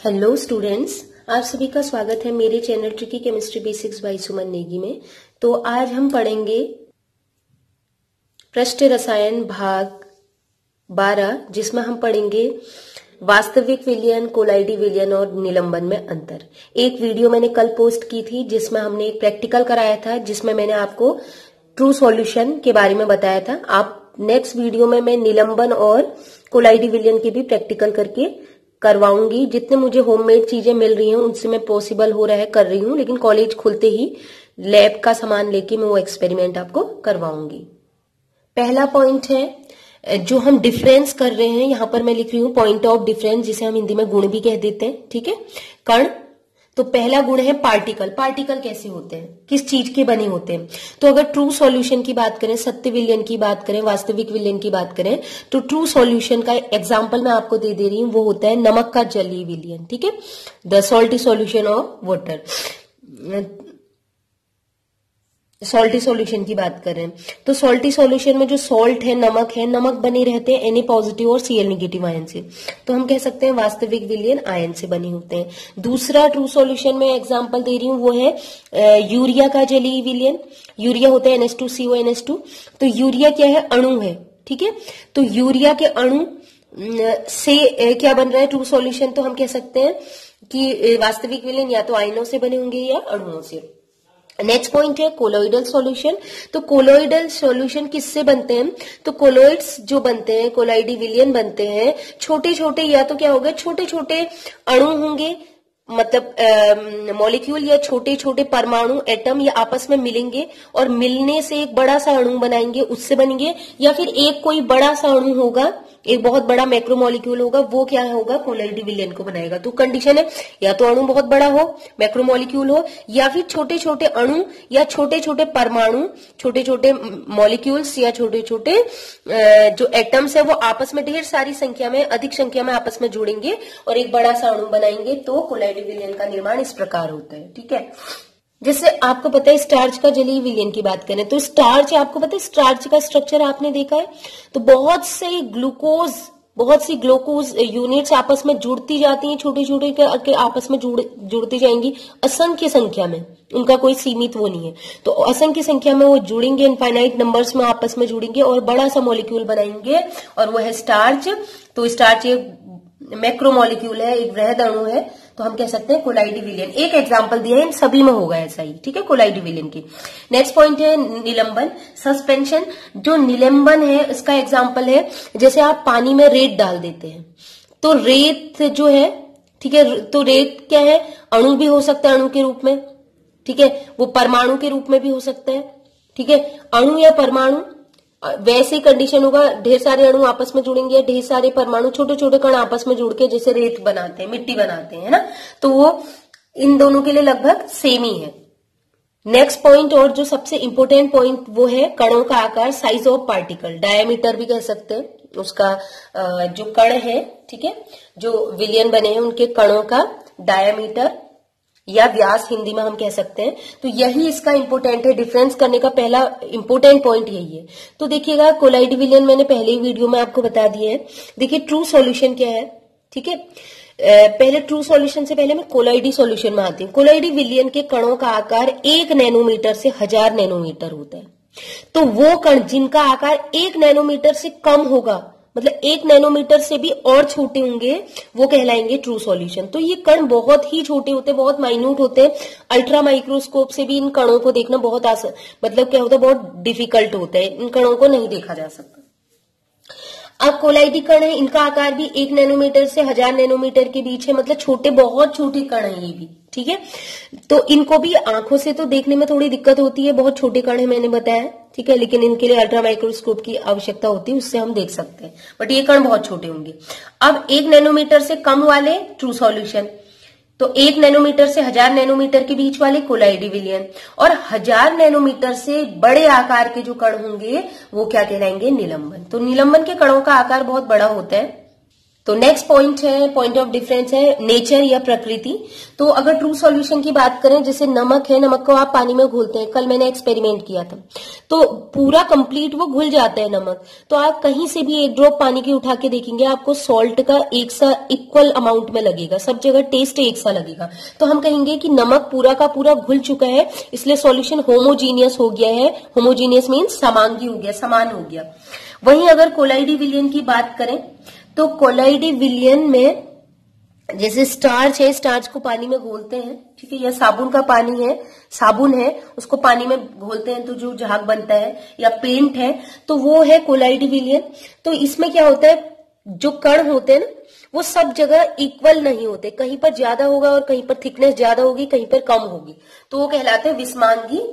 Hello students, आप सभी का स्वागत है मेरे channel tricky chemistry basics by Suman Negi में। तो आज हम पढ़ेंगे पृष्ठ रसायन भाग 12, जिसमें हम पढ़ेंगे वास्तविक विलयन, कोलाइडी विलयन और निलंबन में अंतर। एक वीडियो मैंने कल पोस्ट की थी जिसमें हमने एक प्रैक्टिकल कराया था, जिसमें मैंने आपको ट्रू सॉल्यूशन के बारे में बताया था। आप नेक्स्ट वीडियो में मैं निलंबन और कोलाइडी विलयन की भी प्रैक्टिकल करके करवाऊंगी। जितने मुझे होममेड चीजें मिल रही हैं उनसे मैं पॉसिबल हो रहा है कर रही हूं, लेकिन कॉलेज खुलते ही लैब का सामान लेके मैं वो एक्सपेरिमेंट आपको करवाऊंगी। पहला पॉइंट है जो हम डिफरेंस कर रहे हैं, यहां पर मैं लिख रही हूं पॉइंट ऑफ डिफरेंस, जिसे हम हिंदी में गुण भी कह देते हैं। ठीक है, कण। तो पहला गुण है पार्टिकल। पार्टिकल कैसे होते हैं, किस चीज के बने होते हैं? तो अगर ट्रू सॉल्यूशन की बात करें, सत्य विलयन की बात करें, वास्तविक विलयन की बात करें, तो ट्रू सॉल्यूशन का एग्जांपल मैं आपको दे रही हूं, वो होता है नमक का जलीय विलयन। ठीक है, the salty solution of water. Salty solution की बात करें तो सॉल्टी सॉल्यूशन में जो सॉल्ट है, नमक बने रहते हैं Na पॉजिटिव और Cl नेगेटिव आयन से, तो हम कह सकते हैं वास्तविक विलयन आयन से बने होते हैं। दूसरा ट्रू सॉल्यूशन में एग्जांपल दे रही हूं, वो है यूरिया का जलीय विलयन। यूरिया होता है NH2CO NH2। तो यूरिया क्या है? अणु है। ठीक है, तो यूरिया के अणु से क्या बन रहा है ट्रू सॉल्यूशन? तो हम कह सकते हैं कि वास्तविक विलयन या तो आयनों से बने होंगे या अणुओं से। नेक्स्ट पॉइंट है कोलोइडल सॉल्यूशन। तो कोलोइडल सॉल्यूशन किससे बनते हैं? तो कोलोइड्स जो बनते हैं, कोलाइडी विलयन बनते हैं, छोटे छोटे, या तो क्या होगा, छोटे छोटे अणु होंगे, मतलब मॉलिक्यूल या छोटे छोटे परमाणु, एटम, या आपस में मिलेंगे और मिलने से एक बड़ा सा अणु बनाएंगे, उससे बनेंगे। या फिर एक कोई बड़ा सा अणु होगा, एक बहुत बड़ा मैक्रोमोलिक्यूल होगा, वो क्या होगा, कोलाइडी विलयन को बनाएगा। तो कंडीशन है या तो अणु बहुत बड़ा हो, मैक्रोमोलिक्यूल हो, या फिर छोटे छोटे अणु या छोटे छोटे परमाणु, छोटे छोटे मॉलिक्यूल्स या छोटे छोटे जो एटम्स है वो आपस में ढेर सारी संख्या में, अधिक संख्या में आपस में जुड़ेंगे और एक बड़ा सा अणु बनाएंगे। तो कोलाइडी विलयन का निर्माण इस प्रकार होता है। ठीक है, जैसे आपको पता है स्टार्च का जलीय विलयन की बात करें तो स्टार्च, आपको पता है स्टार्च का स्ट्रक्चर आपने देखा है, तो बहुत सी ग्लूकोज यूनिट्स आपस में जुड़ती जाती हैं, छोटे छोटे के आपस में जुड़ती जाएंगी असंख्य संख्या में, उनका कोई सीमित वो नहीं है। तो असंख्य संख्या में वो जुड़ेंगे, इनफाइनाइट नंबर्स में आपस में जुड़ेंगे और बड़ा सा मॉलिक्यूल बनाएंगे, और वो है स्टार्च। तो स्टार्च एक मैक्रोमोलिक्यूल है, एक वृहद अणु है, तो हम कह सकते हैं कोलाइडी विलयन। एक एग्जांपल दिया है, इन सभी में होगा ऐसा ही। ठीक है, कोलाइडी विलयन की। नेक्स्ट पॉइंट है निलंबन, सस्पेंशन। जो निलंबन है इसका एग्जांपल है, जैसे आप पानी में रेत डाल देते हैं, तो रेत जो है, ठीक है, तो रेत क्या है, अणु भी हो सकता है अणु के रूप में, ठीक है, वो परमाणु के रूप में भी हो सकता है। ठीक है, अणु या परमाणु, वैसे कंडीशन होगा, ढेर सारे अणु आपस में जुड़ेंगे, ढेर सारे परमाणु, छोटे छोटे कण आपस में जुड़ के जैसे रेत बनाते हैं, मिट्टी बनाते हैं ना, तो वो इन दोनों के लिए लगभग सेम ही है। नेक्स्ट पॉइंट और जो सबसे इंपॉर्टेंट पॉइंट वो है कणों का आकार, साइज ऑफ पार्टिकल, डायमीटर भी कह सकते हैं उसका। जो कण है, ठीक है, जो विलयन बने हैं उनके कणों का डायमीटर या व्यास हिंदी में हम कह सकते हैं। तो यही इसका इंपोर्टेंट है, डिफरेंस करने का पहला इंपोर्टेंट पॉइंट यही है। तो देखिएगा कोलाइडी विलयन मैंने पहले ही वीडियो में आपको बता दिया है। देखिए ट्रू सॉल्यूशन क्या है, ठीक है, पहले ट्रू सॉल्यूशन से पहले मैं कोलाइडी सॉल्यूशन में आती हूँ। कोलाइडी विलयन के कणों का आकार 1 नैनोमीटर से 1000 नैनोमीटर होता है। तो वो कण जिनका आकार 1 नैनोमीटर से कम होगा, मतलब 1 नैनोमीटर से भी और छोटे होंगे, वो कहलाएंगे ट्रू सॉल्यूशन। तो ये कण बहुत ही छोटे होते हैं, बहुत माइन्यूट होते हैं। अल्ट्रा माइक्रोस्कोप से भी इन कणों को देखना बहुत आसान, मतलब क्या होता है, बहुत डिफिकल्ट होता है, इन कणों को नहीं देखा जा सकता। अब कोलाइडी कण है, इनका आकार भी 1 नैनोमीटर से 1000 नैनोमीटर के बीच है, मतलब छोटे, बहुत छोटे कण है ये भी। ठीक है, तो इनको भी आंखों से तो देखने में थोड़ी दिक्कत होती है, बहुत छोटे कण है मैंने बताया, ठीक है, लेकिन इनके लिए अल्ट्रा माइक्रोस्कोप की आवश्यकता होती है, उससे हम देख सकते हैं, बट ये कण बहुत छोटे होंगे। अब 1 नैनोमीटर से कम वाले ट्रू सॉल्यूशन, तो 1 नैनोमीटर से 1000 नैनोमीटर के बीच वाले कोलाइडी विलयन, और 1000 नैनोमीटर से बड़े आकार के जो कण होंगे वो क्या कहलाएंगे, निलंबन। तो निलंबन के कणों का आकार बहुत बड़ा होता है, तो नेक्स्ट पॉइंट है, पॉइंट ऑफ डिफरेंस है नेचर या प्रकृति। तो अगर ट्रू सॉल्यूशन की बात करें, जैसे नमक है, नमक को आप पानी में घोलते हैं, कल मैंने एक्सपेरिमेंट किया था, तो पूरा कंप्लीट वो घुल जाता है नमक। तो आप कहीं से भी एक ड्रॉप पानी की उठा के देखेंगे, आपको सॉल्ट का एक सा इक्वल अमाउंट में लगेगा, सब जगह टेस्ट एक सा लगेगा। तो हम कहेंगे कि नमक पूरा का पूरा घुल चुका है, इसलिए सॉल्यूशन होमोजीनियस हो गया है। होमोजीनियस मीन्स समांगी हो गया, समान हो गया। वहीं अगर कोलाइडी विलयन की बात करें, तो कोलाइडी विलयन में जैसे स्टार्च है, स्टार्च को पानी में घोलते हैं, ठीक है, या साबुन का पानी है, साबुन है, उसको पानी में घोलते हैं तो जो झाग बनता है, या पेंट है, तो वो है कोलाइडी विलयन। तो इसमें क्या होता है, जो कण होते हैं ना, वो सब जगह इक्वल नहीं होते, कहीं पर ज्यादा होगा और कहीं पर थिकनेस ज्यादा होगी, कहीं पर कम होगी, तो वो कहलाते हैं विस्मांगी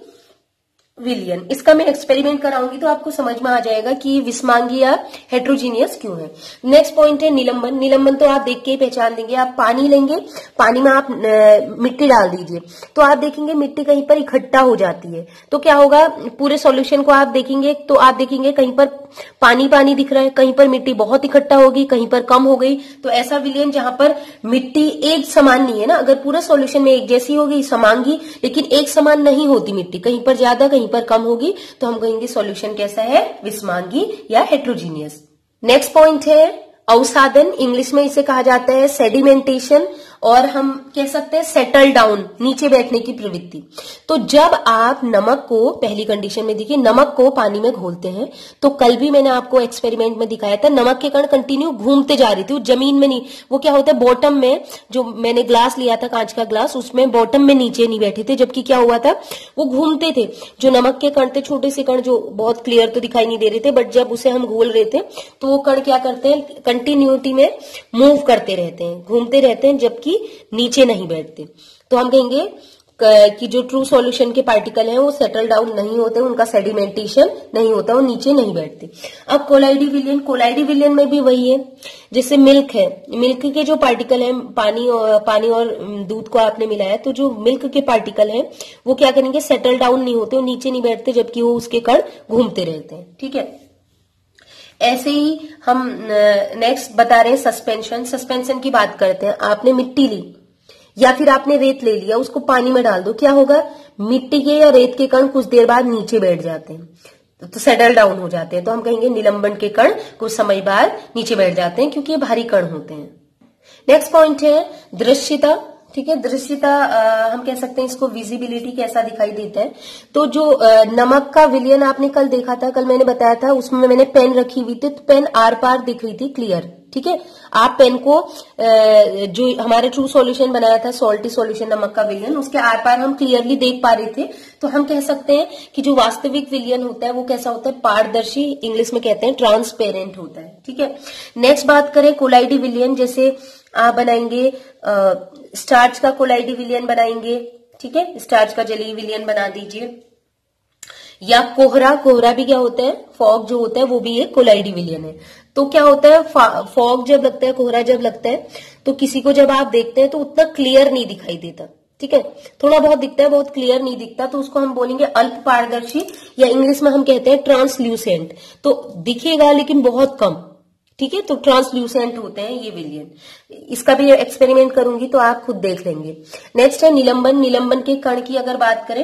विलयन। इसका मैं एक्सपेरिमेंट कराऊंगी तो आपको समझ में आ जाएगा कि विस्मांगी या हेट्रोजीनियस क्यों है। नेक्स्ट पॉइंट है निलंबन। निलंबन तो आप देख के ही पहचान देंगे। आप पानी लेंगे, पानी में आप मिट्टी डाल दीजिए, तो आप देखेंगे मिट्टी कहीं पर इकट्ठा हो जाती है। तो क्या होगा, पूरे सॉल्यूशन को आप देखेंगे तो आप देखेंगे कहीं पर पानी पानी दिख रहा है, कहीं पर मिट्टी बहुत इकट्ठा होगी, कहीं पर कम हो गई। तो ऐसा विलयन जहां पर मिट्टी एक समान नहीं है ना, अगर पूरा सॉल्यूशन में एक जैसी होगी समांगी, लेकिन एक समान नहीं होती मिट्टी, कहीं पर ज्यादा कहीं पर कम होगी, तो हम कहेंगे सॉल्यूशन कैसा है, विस्मांगी या हेट्रोजीनियस। नेक्स्ट पॉइंट है अवसादन। इंग्लिश में इसे कहा जाता है सेडिमेंटेशन, और हम कह सकते हैं सेटल डाउन, नीचे बैठने की प्रवृत्ति। तो जब आप नमक को, पहली कंडीशन में देखिए, नमक को पानी में घोलते हैं, तो कल भी मैंने आपको एक्सपेरिमेंट में दिखाया था, नमक के कण कंटिन्यू घूमते जा रही थी, वो जमीन में नहीं, वो क्या होता है बॉटम में, जो मैंने ग्लास लिया था कांच का ग्लास, उसमें बॉटम में नीचे नहीं बैठे थे, जबकि क्या हुआ था, वो घूमते थे। जो नमक के कण थे, छोटे से कण, जो बहुत क्लियर तो दिखाई नहीं दे रहे थे, बट जब उसे हम घोल रहे थे तो वो कण क्या करते हैं, कंटिन्यूटी में मूव करते रहते हैं, घूमते रहते हैं, जबकि नीचे नहीं बैठते। तो हम कहेंगे कि जो ट्रू सॉल्यूशन के पार्टिकल हैं वो सेटल डाउन नहीं होते, उनका सेडिमेंटेशन नहीं होता, वो नीचे नहीं बैठते। अब कोलाइडी विलयन, कोलाइडी विलयन में भी वही है, जैसे मिल्क है, मिल्क के जो पार्टिकल हैं, पानी और दूध को आपने मिलाया, तो जो मिल्क के पार्टिकल हैं वो क्या करेंगे, सेटल डाउन नहीं होते, वो नीचे नहीं बैठते, जबकि वो उसके कण घूमते रहते हैं। ठीक है, ऐसे ही हम नेक्स्ट बता रहे हैं सस्पेंशन। सस्पेंशन की बात करते हैं। आपने मिट्टी ली या फिर आपने रेत ले लिया, उसको पानी में डाल दो, क्या होगा, मिट्टी के या रेत के कण कुछ देर बाद नीचे बैठ जाते हैं, तो सेटल डाउन हो जाते हैं। तो हम कहेंगे निलंबन के कण कुछ समय बाद नीचे बैठ जाते हैं, क्योंकि ये भारी कण होते हैं। नेक्स्ट पॉइंट है दृश्यता। ठीक है, दृश्यता हम कह सकते हैं इसको विजिबिलिटी, कैसा दिखाई देता है। तो जो नमक का विलयन आपने कल देखा था, कल मैंने बताया था, उसमें मैंने पेन रखी हुई थी, तो पेन आर पार दिख रही थी क्लियर। ठीक है, आप पेन को जो हमारे ट्रू सॉल्यूशन बनाया था, सॉल्टी सॉल्यूशन नमक का विलयन, उसके आर पार हम क्लियरली देख पा रहे थे। तो हम कह सकते हैं कि जो वास्तविक विलयन होता है वो कैसा होता है, पारदर्शी, इंग्लिश में कहते हैं ट्रांसपेरेंट होता है। ठीक है, नेक्स्ट बात करें कोलाइडी विलयन, जैसे आप बनाएंगे स्टार्च का कोलाइडी विलयन बनाएंगे। ठीक है, स्टार्च का जलीय विलयन बना दीजिए, या कोहरा, कोहरा भी क्या होता है, फॉग जो होता है वो भी एक कोलाइडी विलयन है। तो क्या होता है, फॉग जब लगता है, कोहरा जब लगता है, तो किसी को जब आप देखते हैं तो उतना क्लियर नहीं दिखाई देता। ठीक है, थोड़ा बहुत दिखता है, बहुत क्लियर नहीं दिखता, तो उसको हम बोलेंगे अल्प पारदर्शी, या इंग्लिश में हम कहते हैं ट्रांसल्यूसेंट। तो दिखेगा लेकिन बहुत कम। ठीक है, तो ट्रांसल्यूसेंट होते हैं ये विलयन। इसका भी एक्सपेरिमेंट करूंगी तो आप खुद देख लेंगे। नेक्स्ट है निलंबन। निलंबन के कण की अगर बात करें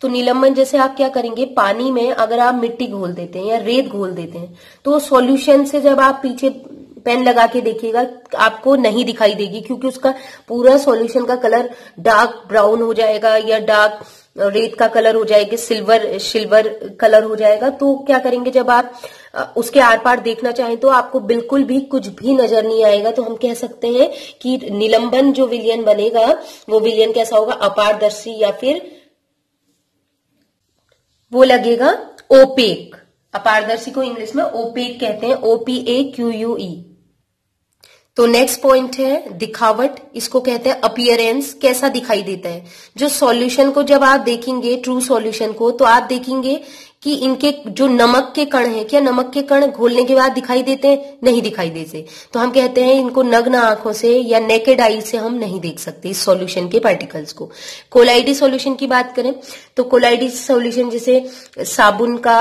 तो निलंबन जैसे आप क्या करेंगे, पानी में अगर आप मिट्टी घोल देते हैं या रेत घोल देते हैं, तो सॉल्यूशन से जब आप पीछे पेन लगा के देखिएगा आपको नहीं दिखाई देगी, क्योंकि उसका पूरा सॉल्यूशन का कलर डार्क ब्राउन हो जाएगा, या डार्क रेत का कलर हो जाएगा, सिल्वर कलर हो जाएगा। तो क्या करेंगे, जब आप उसके आर पार देखना चाहें तो आपको बिल्कुल भी कुछ भी नजर नहीं आएगा। तो हम कह सकते हैं कि निलंबन जो विलयन बनेगा वो विलयन कैसा होगा, अपारदर्शी, या फिर वो लगेगा ओपेक। अपारदर्शी को इंग्लिश में ओपेक कहते हैं, OPAQUE। तो नेक्स्ट पॉइंट है दिखावट, इसको कहते हैं अपीयरेंस, कैसा दिखाई देता है। जो सॉल्यूशन को जब आप देखेंगे, ट्रू सॉल्यूशन को, तो आप देखेंगे कि इनके जो नमक के कण हैं, क्या नमक के कण घोलने के बाद दिखाई देते हैं? नहीं दिखाई देते। तो हम कहते हैं इनको नग्न आंखों से या नेकेड आई से हम नहीं देख सकते इस सॉल्यूशन के पार्टिकल्स को। कोलाइडी सॉल्यूशन की बात करें तो कोलाइडी सॉल्यूशन जैसे साबुन का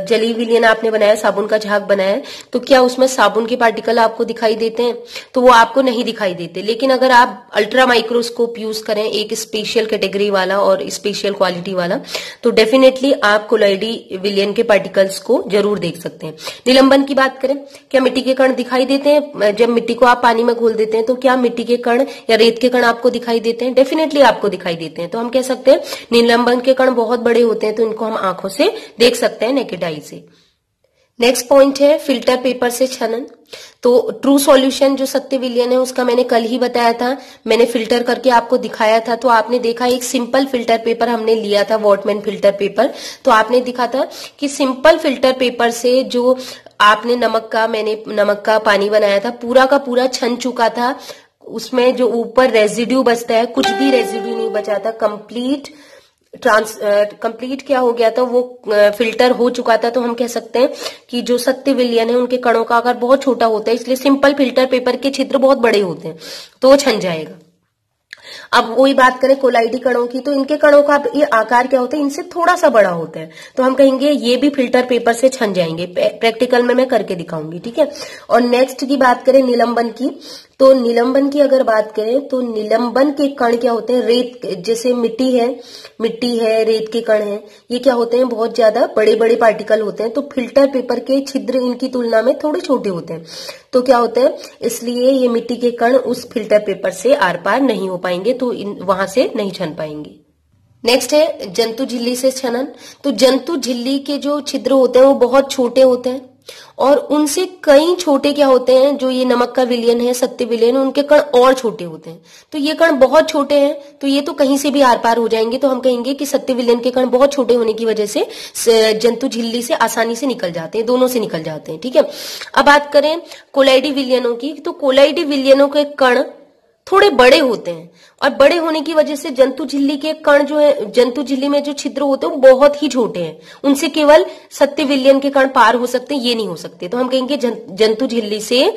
जली विलयन आपने बनाया, साबुन का झाग बनाया, तो क्या उसमें साबुन के पार्टिकल आपको दिखाई देते हैं? तो वो आपको नहीं दिखाई देते। लेकिन अगर आप अल्ट्रा माइक्रोस्कोप यूज करें, एक स्पेशल कैटेगरी वाला और स्पेशल क्वालिटी वाला, तो डेफिनेटली आप कोलाइडी विलयन के पार्टिकल्स को जरूर देख सकते हैं। निलंबन की बात करें, क्या मिट्टी के कण दिखाई देते हैं? जब मिट्टी को आप पानी में घोल देते हैं तो क्या मिट्टी के कण या रेत के कण आपको दिखाई देते हैं? डेफिनेटली आपको दिखाई देते हैं। तो हम कह सकते हैं निलंबन के कण बहुत बड़े होते हैं, तो इनको हम आंखों से देख सकते हैं, नेकेड आई से। नेक्स्ट पॉइंट है फिल्टर पेपर से छनन। तो ट्रू सॉल्यूशन जो सत्य विलयन है उसका मैंने कल ही बताया था, मैंने फिल्टर करके आपको दिखाया था। तो आपने देखा एक सिंपल फिल्टर पेपर हमने लिया था, वॉटमैन फिल्टर पेपर। तो आपने दिखा था कि सिंपल फिल्टर पेपर से जो आपने मैंने नमक का पानी बनाया था, पूरा का पूरा छन चुका था। उसमें जो ऊपर रेजिड्यू बचता है, कुछ भी रेजिड्यू नहीं बचा था, कंप्लीट क्या हो गया था, वो फिल्टर हो चुका था। तो हम कह सकते हैं कि जो सत्य विलयन है उनके कणों का आकार बहुत छोटा होता है, इसलिए सिंपल फिल्टर पेपर के छिद्र बहुत बड़े होते हैं, तो वो छन जाएगा। अब वही बात करें कोलाइडी कणों की, तो इनके कणों का ये आकार क्या होता है, इनसे थोड़ा सा बड़ा होता है, तो हम कहेंगे ये भी फिल्टर पेपर से छन जाएंगे। प्रैक्टिकल में मैं करके दिखाऊंगी, ठीक है। और नेक्स्ट की बात करें निलंबन की, तो निलंबन की अगर बात करें तो निलंबन के कण क्या होते हैं, रेत, जैसे मिट्टी है, रेत के कण है, ये क्या होते हैं, बहुत ज्यादा बड़े बड़े पार्टिकल होते हैं। तो फिल्टर पेपर के छिद्र इनकी तुलना में थोड़े छोटे होते हैं, तो क्या होता है, इसलिए ये मिट्टी के कण उस फिल्टर पेपर से आर पार नहीं हो पाएंगे, तो वहां से नहीं छन पाएंगे। नेक्स्ट है जंतु झिल्ली से छनन। तो जंतु झिल्ली के जो छिद्र होते हैं वो बहुत छोटे होते हैं, और उनसे कई छोटे क्या होते हैं, जो ये नमक का विलयन है, सत्य विलयन, उनके कण और छोटे होते हैं। तो ये कण बहुत छोटे हैं, तो ये तो कहीं से भी आर पार हो जाएंगे। तो हम कहेंगे कि सत्य विलयन के कण बहुत छोटे होने की वजह से जंतु झिल्ली से आसानी से निकल जाते हैं, दोनों से निकल जाते हैं, ठीक है। अब बात करें कोलाइडी विलयनों की, तो कोलाइडी विलयनों के कण थोड़े बड़े होते हैं, और बड़े होने की वजह से जंतु झिल्ली के कण जो है, जंतु झिल्ली में जो छिद्र होते हैं वो बहुत ही छोटे हैं, उनसे केवल सत्य विलयन के कण पार हो सकते हैं, ये नहीं हो सकते। तो हम कहेंगे जंतु झिल्ली से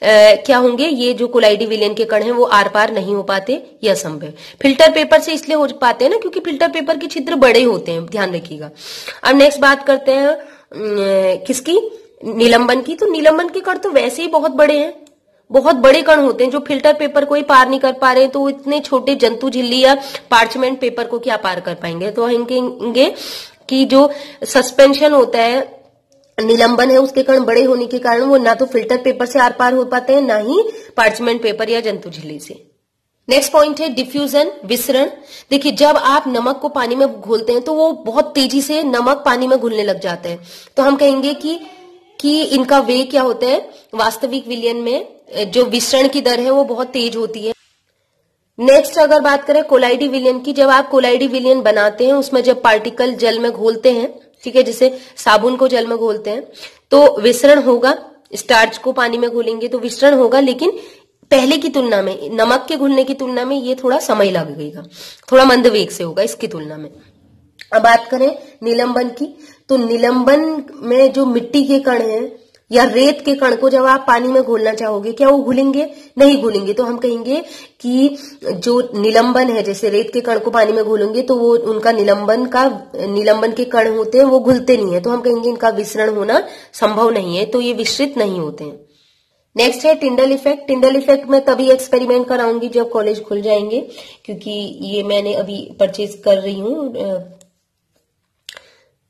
क्या होंगे, ये जो कोलाइडी विलयन के कण हैं वो आर पार नहीं हो पाते, यह असंभव। फिल्टर पेपर से इसलिए हो पाते हैं ना, क्योंकि फिल्टर पेपर के छिद्र बड़े होते हैं, ध्यान रखिएगा। अब नेक्स्ट बात करते हैं किसकी, निलंबन की। तो निलंबन के कण तो वैसे ही बहुत बड़े हैं, बहुत बड़े कण होते हैं, जो फिल्टर पेपर को ही पार नहीं कर पा रहे हैं, तो इतने छोटे जंतु झिल्ली या पार्चमेंट पेपर को क्या पार कर पाएंगे। तो हम कहेंगे कि जो सस्पेंशन होता है, निलंबन है, उसके कण बड़े होने के कारण वो ना तो फिल्टर पेपर से आर पार हो पाते हैं, ना ही पार्चमेंट पेपर या जंतु झिल्ली से। नेक्स्ट पॉइंट है डिफ्यूजन, विसरण। देखिए जब आप नमक को पानी में घोलते हैं तो वो बहुत तेजी से नमक पानी में घुलने लग जाता है, तो हम कहेंगे कि इनका वे क्या होता है, वास्तविक विलयन में जो विसरण की दर है वो बहुत तेज होती है। नेक्स्ट अगर बात करें कोलाइडी विलयन की, जब आप कोलाइडी विलयन बनाते हैं उसमें जब पार्टिकल जल में घोलते हैं, ठीक है, जैसे साबुन को जल में घोलते हैं तो विसरण होगा, स्टार्च को पानी में घोलेंगे तो विसरण होगा, लेकिन पहले की तुलना में, नमक के घुलने की तुलना में ये थोड़ा समय लगेगा, थोड़ा मंद वेग से होगा इसकी तुलना में। अब बात करें निलंबन की, तो निलंबन में जो मिट्टी के कण हैं या रेत के कण को जब आप पानी में घोलना चाहोगे, क्या वो घुलेंगे? नहीं घुलेंगे। तो हम कहेंगे कि जो निलंबन है, जैसे रेत के कण को पानी में घोलेंगे तो वो उनका निलंबन के कण होते हैं वो घुलते नहीं है, तो हम कहेंगे इनका विसरण होना संभव नहीं है, तो ये विसरित नहीं होते हैं। नेक्स्ट है टिंडल इफेक्ट। टिंडल इफेक्ट में तभी एक्सपेरिमेंट कराऊंगी जब कॉलेज खुल जाएंगे, क्योंकि ये मैंने अभी परचेज कर रही हूँ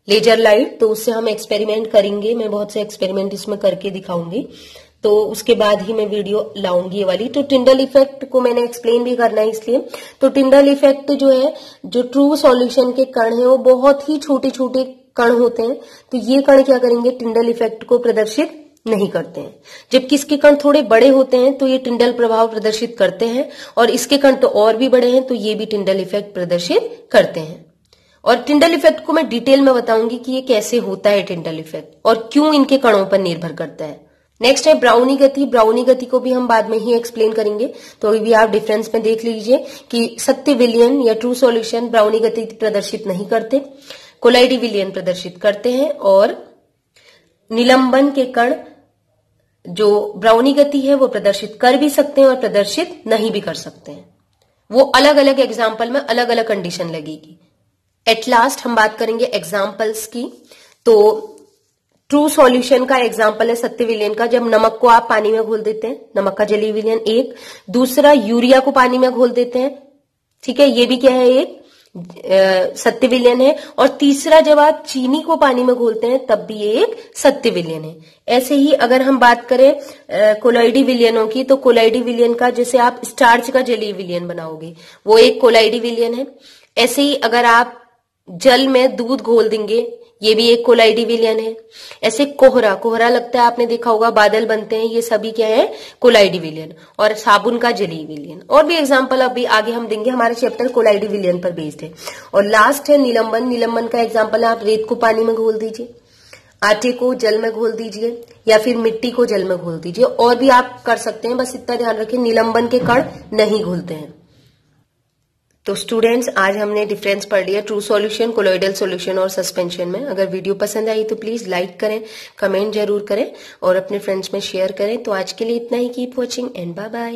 लेजर लाइट, तो उससे हम एक्सपेरिमेंट करेंगे, मैं बहुत से एक्सपेरिमेंट इसमें करके दिखाऊंगी, तो उसके बाद ही मैं वीडियो लाऊंगी ये वाली। तो टिंडल इफेक्ट को मैंने एक्सप्लेन भी करना है इसलिए, तो टिंडल इफेक्ट जो है, जो ट्रू सॉल्यूशन के कण है वो बहुत ही छोटे छोटे कण होते हैं, तो ये कण क्या करेंगे, टिंडल इफेक्ट को प्रदर्शित नहीं करते हैं। जबकि इसके कण थोड़े बड़े होते हैं तो ये टिंडल प्रभाव प्रदर्शित करते हैं, और इसके कण तो और भी बड़े हैं तो ये भी टिंडल इफेक्ट प्रदर्शित करते हैं। और टिंडल इफेक्ट को मैं डिटेल में बताऊंगी कि ये कैसे होता है टिंडल इफेक्ट, और क्यों इनके कणों पर निर्भर करता है। नेक्स्ट है ब्राउनी गति। ब्राउनी गति को भी हम बाद में ही एक्सप्लेन करेंगे, तो अभी भी आप डिफरेंस में देख लीजिए कि सत्य विलयन या ट्रू सॉल्यूशन ब्राउनी गति प्रदर्शित नहीं करते। कोलाइडी विलयन प्रदर्शित करते हैं, और निलंबन के कण जो ब्राउनी गति है वो प्रदर्शित कर भी सकते हैं और प्रदर्शित नहीं भी कर सकते हैं। वो अलग अलग एग्जाम्पल में अलग अलग कंडीशन लगेगी। एट लास्ट हम बात करेंगे एग्जाम्पल्स की। तो ट्रू सॉल्यूशन का एग्जाम्पल है सत्य विलयन का, जब नमक को आप पानी में घोल देते हैं, नमक का जलीय विलयन एक। दूसरा, यूरिया को पानी में घोल देते हैं, ठीक है, ये भी क्या है, एक सत्य विलयन है। और तीसरा, जब आप चीनी को पानी में घोलते हैं तब भी एक सत्य विलयन है। ऐसे ही अगर हम बात करें कोलाइडी विलयनों की, तो कोलाइडी विलयन का जैसे आप स्टार्च का जलीय विलयन बनाओगे वो एक कोलाइडी विलयन है। ऐसे ही अगर आप जल में दूध घोल देंगे ये भी एक कोलाइडी विलयन है। ऐसे कोहरा लगता है, आपने देखा होगा, बादल बनते हैं, ये सभी क्या है, कोलाइडी विलयन। और साबुन का जलीय विलयन। और भी एग्जांपल अभी आगे हम देंगे, हमारा चैप्टर कोलाइडी विलयन पर बेस्ड है। और लास्ट है निलंबन। निलंबन का एग्जाम्पल है, आप रेत को पानी में घोल दीजिए, आटे को जल में घोल दीजिए, या फिर मिट्टी को जल में घोल दीजिए। और भी आप कर सकते हैं, बस इतना ध्यान रखें निलंबन के कण नहीं घुलते हैं। तो स्टूडेंट्स, आज हमने डिफरेंस पढ़ लिया ट्रू सॉल्यूशन, कोलॉइडल सॉल्यूशन और सस्पेंशन में। अगर वीडियो पसंद आई तो प्लीज लाइक करें, कमेंट जरूर करें और अपने फ्रेंड्स में शेयर करें। तो आज के लिए इतना ही। Keep watching and bye bye.